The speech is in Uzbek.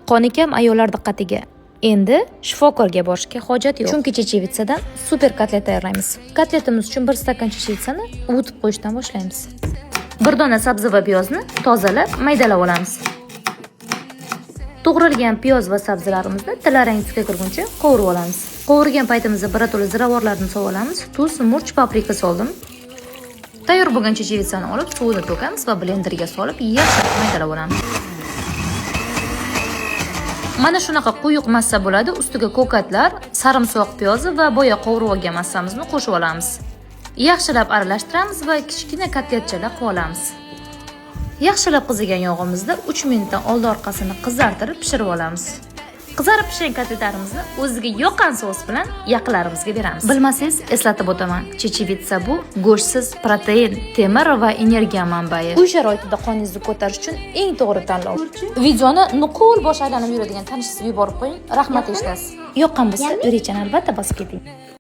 Qoni kam ayollar diqqatiga. Endi shifokorga borishga hojat yo'q. Chunki chechevitsadan super kotlet tayyorlaymiz. Kotletimiz uchun 1 stakan chechevitsani uvitib qo'yishdan boshlaymiz. Bir dona sabzi va piyozni tozalab, maydalab olamiz. To'g'ralgan piyoz va sabzilarimizni tillarang tusga kirguncha qovurib olamiz. Qovurgan paytimizda birato'la ziravorlarni solib olamiz. Tuz, murch, paprika soldim. Tayyor bo'lgan chechevitsani olib, suvini to'kamiz va blenderga solib, yaxshilab maydalab olamiz. Mana shunaqa quyuq massa bo'ladi. Ustiga ko'katlar, sarimsoq piyozi va boya qovurib olgan massamizni qo'shib olamiz. Yaxshilab aralashtiramiz va kichkina kotletchalar qilib olamiz. Yaxshilab qizigan yog'imizda 3 minutdan old-orqasini qizartirib pishirib olamiz. Qizarib pishgan kotletlarimizni o'ziga yoqqan sos bilan yaqinlarimizga beramiz. Bilmasangiz eslatib o'taman. Chechevitsa bu go'shtsiz protein, temir va energiya manbai. Uy sharoitida qoningizni ko'tarish uchun eng to'g'ri tanlov. Videoni nuqul bosh aylanib yuradigan tanishingizni yuborib qo'ying. Rahmat eshitasiz. Yoqqan bo'lsa, o'rechani albatta bosib keting.